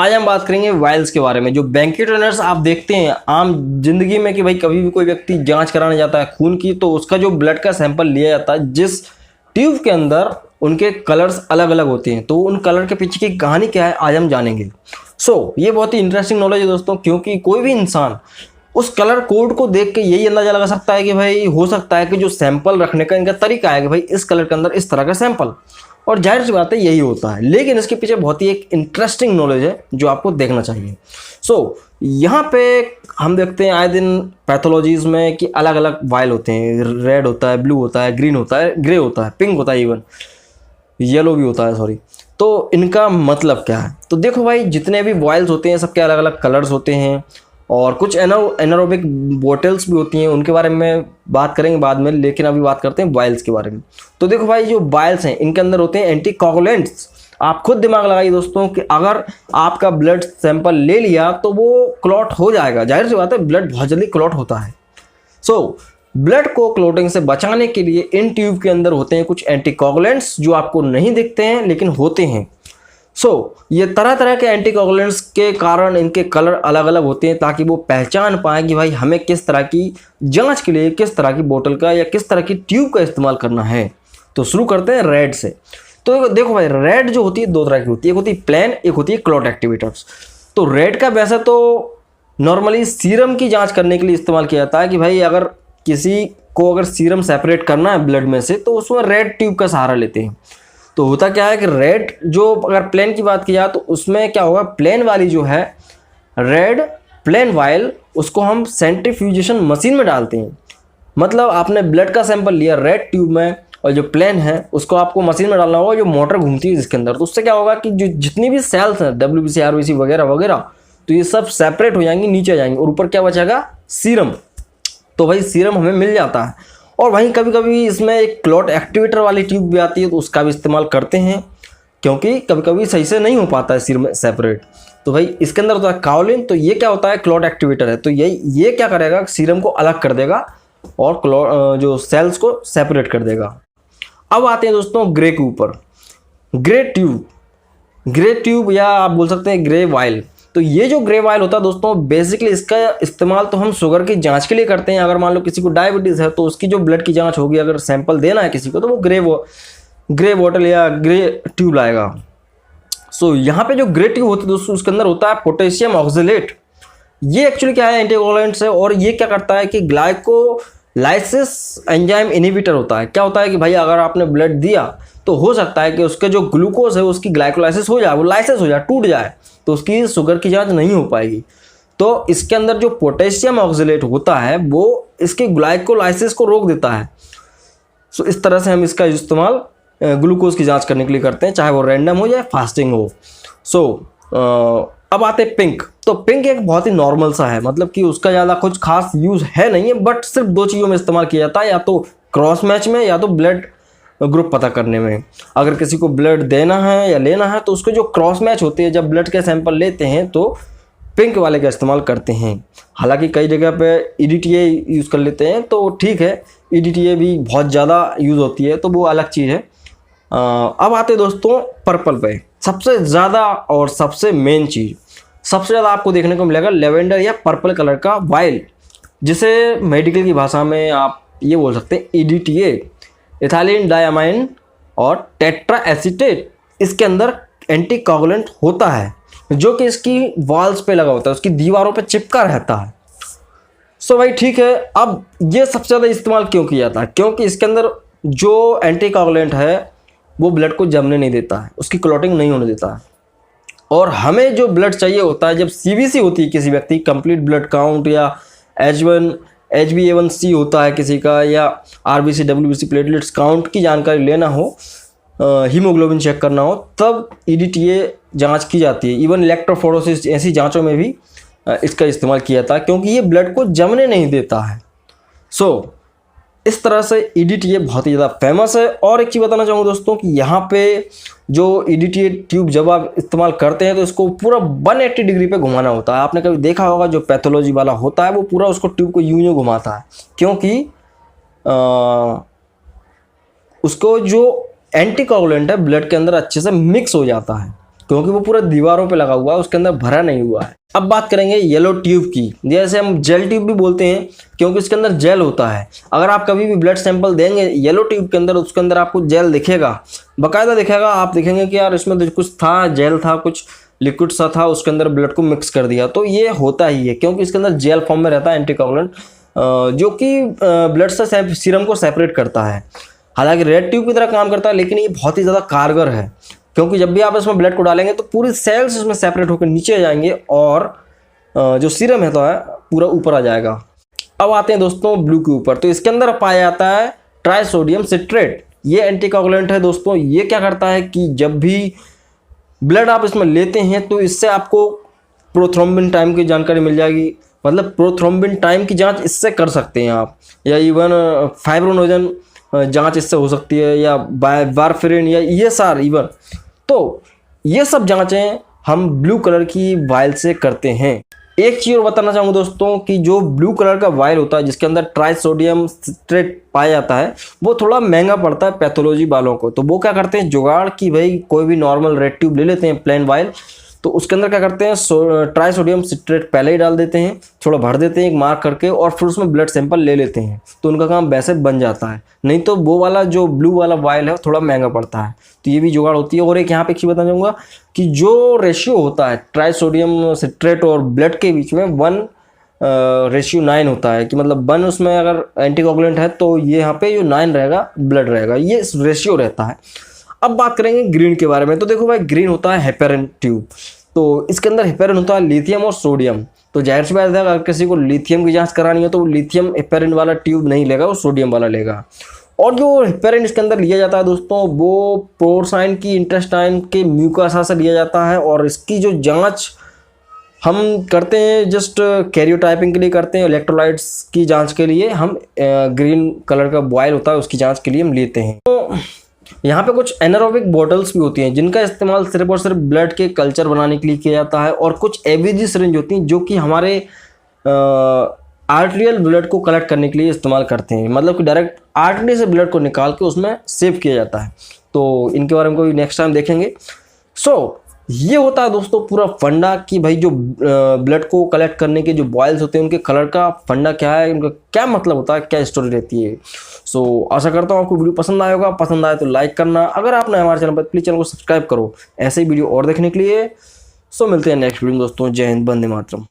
आज हम बात करेंगे वायल्स के बारे में। जो बैंकेट रनर्स आप देखते हैं आम जिंदगी में कि भाई कभी भी कोई व्यक्ति जांच कराने जाता है खून की, तो उसका जो ब्लड का सैंपल लिया जाता है, जिस ट्यूब के अंदर उनके कलर्स अलग अलग होते हैं, तो उन कलर के पीछे की कहानी क्या है आज हम जानेंगे। ये बहुत ही इंटरेस्टिंग नॉलेज है दोस्तों, क्योंकि कोई भी इंसान उस कलर कोड को देख के यही अंदाजा लगा सकता है कि भाई हो सकता है कि जो सैंपल रखने का इनका तरीका है कि भाई इस कलर के अंदर इस तरह का सैंपल, और जाहिर सी बात है यही होता है। लेकिन इसके पीछे बहुत ही एक इंटरेस्टिंग नॉलेज है जो आपको देखना चाहिए। यहाँ पे हम देखते हैं आए दिन पैथोलॉजीज में कि अलग अलग वायल होते हैं, रेड होता है, ब्लू होता है, ग्रीन होता है, ग्रे होता है, पिंक होता है, इवन येलो भी होता है, सॉरी। तो इनका मतलब क्या है? तो देखो भाई, जितने भी वायल्स होते हैं सबके अलग अलग कलर्स होते हैं, और कुछ एनारोबिक बॉटल्स भी होती हैं, उनके बारे में बात करेंगे बाद में, लेकिन अभी बात करते हैं वायल्स के बारे में। तो देखो भाई, जो वायल्स हैं इनके अंदर होते हैं एंटीकोगुलेंट्स। आप खुद दिमाग लगाइए दोस्तों कि अगर आपका ब्लड सैंपल ले लिया तो वो क्लॉट हो जाएगा, जाहिर सी बात है ब्लड बहुत जल्दी क्लॉट होता है। ब्लड को क्लॉटिंग से बचाने के लिए इन ट्यूब के अंदर होते हैं कुछ एंटीकोगुलेंट्स जो आपको नहीं दिखते हैं लेकिन होते हैं। ये तरह तरह के एंटीकोगुलेंट्स के कारण इनके कलर अलग अलग होते हैं, ताकि वो पहचान पाए कि भाई हमें किस तरह की जांच के लिए किस तरह की बोतल का या किस तरह की ट्यूब का इस्तेमाल करना है। तो शुरू करते हैं रेड से। तो देखो भाई, रेड जो होती है दो तरह की होती है, एक होती है प्लेन, एक होती है क्लॉट एक्टिवेटर्स। तो रेड का वैसे तो नॉर्मली सीरम की जांच करने के लिए इस्तेमाल किया जाता है कि भाई अगर किसी को अगर सीरम सेपरेट करना है ब्लड में से, तो उसमें रेड ट्यूब का सहारा लेते हैं। तो होता क्या है कि रेड जो अगर प्लेन की बात की जाए तो उसमें क्या होगा, प्लेन वाली जो है रेड प्लेन वायल, उसको हम सेंट्रीफ्यूजेशन मशीन में डालते हैं। मतलब आपने ब्लड का सैंपल लिया रेड ट्यूब में, और जो प्लेन है उसको आपको मशीन में डालना होगा, जो मोटर घूमती है जिसके अंदर। तो उससे क्या होगा कि जो जितनी भी सेल्स हैं WBC RBC वगैरह वगैरह, तो ये सब सेपरेट हो जाएंगी, नीचे जाएंगे, और ऊपर क्या बचेगा, सीरम। तो भाई सीरम हमें मिल जाता है। और वहीं कभी कभी इसमें एक क्लॉट एक्टिवेटर वाली ट्यूब भी आती है, तो उसका भी इस्तेमाल करते हैं, क्योंकि कभी कभी सही से नहीं हो पाता है सीरम सेपरेट। तो भाई इसके अंदर होता है काओलिन, तो ये क्या होता है, क्लॉट एक्टिवेटर है। तो ये क्या करेगा, सीरम को अलग कर देगा और जो सेल्स को सेपरेट कर देगा। अब आते हैं दोस्तों ग्रे के ऊपर। ग्रे ट्यूब या आप बोल सकते हैं ग्रे वायल। तो ये जो ग्रे वायल होता है दोस्तों, बेसिकली इसका इस्तेमाल तो हम शुगर की जांच के लिए करते हैं। अगर मान लो किसी को डायबिटीज़ है तो उसकी जो ब्लड की जांच होगी, अगर सैंपल देना है किसी को, तो वो ग्रे बॉटल या ग्रे ट्यूब लाएगा। यहाँ पे जो ग्रे ट्यूब होती है दोस्तों, उसके अंदर होता है पोटेशियम ऑक्जेलेट। ये एक्चुअली क्या है, एंटीकोगुलेंट्स है, और ये क्या करता है कि ग्लाइकोलाइसिस एंजाइम इनहिबिटर होता है। क्या होता है कि भाई अगर आपने ब्लड दिया तो हो सकता है कि उसके जो ग्लूकोज है उसकी ग्लाइकोलाइसिस हो जाए, वो लाइसिस हो जाए, टूट जाए, तो उसकी शुगर की जांच नहीं हो पाएगी। तो इसके अंदर जो पोटेशियम ऑक्जेलेट होता है वो इसकी ग्लाइकोलाइसिस को रोक देता है। इस तरह से हम इसका इस्तेमाल ग्लूकोज की जांच करने के लिए करते हैं, चाहे वो रैंडम हो या फास्टिंग हो। अब आते हैं पिंक। तो पिंक एक बहुत ही नॉर्मल सा है, मतलब कि उसका ज़्यादा कुछ खास यूज़ है नहीं है, बट सिर्फ दो चीज़ों में इस्तेमाल किया जाता है, या तो क्रॉस मैच में या तो ब्लड ग्रुप पता करने में। अगर किसी को ब्लड देना है या लेना है तो उसको जो क्रॉस मैच होते हैं, जब ब्लड के सैंपल लेते हैं तो पिंक वाले का इस्तेमाल करते हैं। हालांकि कई जगह पे EDTA यूज़ कर लेते हैं, तो ठीक है, EDTA भी बहुत ज़्यादा यूज़ होती है, तो वो अलग चीज़ है। अब आते दोस्तों पर्पल पे। सबसे ज़्यादा और सबसे मेन चीज़, सबसे ज़्यादा आपको देखने को मिलेगा लेवेंडर या पर्पल कलर का वायल, जिसे मेडिकल की भाषा में आप ये बोल सकते हैं EDTA, इथाइलिन डायमाइन और टेट्रा एसीटेट। इसके अंदर एंटीकोगुलेंट होता है जो कि इसकी वॉल्स पे लगा होता है, उसकी दीवारों पे चिपका रहता है। भाई ठीक है, अब ये सबसे ज़्यादा इस्तेमाल क्यों किया जाता है, क्योंकि इसके अंदर जो एंटीकोगुलेंट है वो ब्लड को जमने नहीं देता है, उसकी क्लॉटिंग नहीं होने देता है। और हमें जो ब्लड चाहिए होता है, जब CBC होती है किसी व्यक्ति, कंप्लीट ब्लड काउंट, या HbA1c होता है किसी का, या RBC WBC प्लेटलेट्स काउंट की जानकारी लेना हो, हीमोग्लोबिन चेक करना हो, तब EDTA जांच की जाती है। इवन इलेक्ट्रोफोरेसिस ऐसी जांचों में भी इसका इस्तेमाल किया जाता है, क्योंकि ये ब्लड को जमने नहीं देता है। इस तरह से EDTA बहुत ही ज़्यादा फेमस है। और एक चीज़ बताना चाहूँगा दोस्तों कि यहाँ पे जो EDTA ट्यूब जब आप इस्तेमाल करते हैं तो इसको पूरा 180 डिग्री पे घुमाना होता है। आपने कभी देखा होगा, जो पैथोलॉजी वाला होता है वो पूरा उसको ट्यूब को यूं घुमाता है, क्योंकि उसको जो एंटीकोगुलेंट है ब्लड के अंदर अच्छे से मिक्स हो जाता है। क्योंकि वो पूरा दीवारों पे लगा हुआ है, उसके अंदर भरा नहीं हुआ है। अब बात करेंगे येलो ट्यूब की, जैसे हम जेल ट्यूब भी बोलते हैं क्योंकि इसके अंदर जेल होता है। अगर आप कभी भी ब्लड सैंपल देंगे येलो ट्यूब के अंदर, उसके अंदर आपको जेल दिखेगा, बाकायदा दिखेगा। आप देखेंगे कि यार इसमें तो कुछ था, जेल था, कुछ लिक्विड सा था, उसके अंदर ब्लड को मिक्स कर दिया। तो ये होता ही है क्योंकि इसके अंदर जेल फॉर्म में रहता है एंटीकोगुलेंट, जो कि ब्लड से सीरम को सेपरेट करता है। हालांकि रेड ट्यूब की तरह काम करता है, लेकिन ये बहुत ही ज़्यादा कारगर है क्योंकि जब भी आप इसमें ब्लड को डालेंगे तो पूरी सेल्स इसमें सेपरेट होकर नीचे जाएंगे और जो सीरम है तो है पूरा ऊपर आ जाएगा। अब आते हैं दोस्तों ब्लू के ऊपर। तो इसके अंदर पाया जाता है ट्राइसोडियम सिट्रेट। ये एंटीकोगुलेंट है दोस्तों। ये क्या करता है कि जब भी ब्लड आप इसमें लेते हैं तो इससे आपको प्रोथ्रोम्बिन टाइम की जानकारी मिल जाएगी। मतलब प्रोथ्रोम्बिन टाइम की जांच इससे कर सकते हैं आप, या इवन फाइब्रोनोजन जांच इससे हो सकती है, या वारफेरिन, या ये सार इवन। तो ये सब जांचें हम ब्लू कलर की वायल से करते हैं। एक चीज़ और बताना चाहूँगा दोस्तों कि जो ब्लू कलर का वायल होता है जिसके अंदर ट्राइसोडियम सिट्रेट पाया जाता है, वो थोड़ा महंगा पड़ता है पैथोलॉजी वालों को। तो वो क्या करते हैं, जुगाड़ कि भाई कोई भी नॉर्मल रेड ट्यूब ले लेते हैं प्लेन वायल, तो उसके अंदर क्या करते हैं ट्राइसोडियम सिट्रेट पहले ही डाल देते हैं, थोड़ा भर देते हैं एक मार्क करके, और फिर उसमें ब्लड सैंपल ले लेते हैं। तो उनका काम वैसे बन जाता है। नहीं तो वो वाला जो ब्लू वाला वायल है थोड़ा महंगा पड़ता है। तो ये भी जुगाड़ होती है। और एक यहाँ पे चीज़ बताना चाहूँगा कि जो रेशियो होता है ट्राइसोडियम सिट्रेट और ब्लड के बीच में 1:9 होता है, कि मतलब 1 उसमें अगर एंटीकोगुलेंट है तो ये यहाँ पे जो 9 रहेगा ब्लड रहेगा, ये रेशियो रहता है। अब बात करेंगे ग्रीन के बारे में। तो देखो भाई, ग्रीन होता है हेपेरिन ट्यूब। तो इसके अंदर हेपेरिन होता है लिथियम और सोडियम। तो जाहिर सी बात है अगर किसी को लिथियम की जांच करानी है तो वो लिथियम हेपेरिन वाला ट्यूब नहीं लेगा, वो सोडियम वाला लेगा। और जो हेपेरिन इसके अंदर लिया जाता है दोस्तों, वो पोर्साइन की इंटेस्टाइन के म्यूकोसा से लिया जाता है। और इसकी जो जांच हम करते हैं जस्ट कैरियोटाइपिंग के लिए करते हैं, इलेक्ट्रोलाइट्स की जांच के लिए हम ग्रीन कलर का बॉयल होता है उसकी जांच के लिए हम लेते हैं। तो यहाँ पे कुछ एनारोबिक बॉटल्स भी होती हैं जिनका इस्तेमाल सिर्फ और सिर्फ ब्लड के कल्चर बनाने के लिए किया जाता है। और कुछ एवीजी सिरिंज होती हैं जो कि हमारे आर्टेरियल ब्लड को कलेक्ट करने के लिए इस्तेमाल करते हैं। मतलब कि डायरेक्ट आर्टरी से ब्लड को निकाल के उसमें सेव किया जाता है। तो इनके बारे में कोई नेक्स्ट टाइम देखेंगे। ये होता है दोस्तों पूरा फंडा कि भाई जो ब्लड को कलेक्ट करने के जो बॉयल्स होते हैं उनके कलर का फंडा क्या है, उनका क्या मतलब होता है, क्या स्टोरी रहती है। आशा करता हूँ आपको वीडियो पसंद आएगा। पसंद आए तो लाइक करना। अगर आपने हमारे चैनल पर प्लीज़ चैनल को सब्सक्राइब करो ऐसे ही वीडियो और देखने के लिए। मिलते हैं नेक्स्ट वीडियो में दोस्तों। जय हिंद, वंदे मातरम।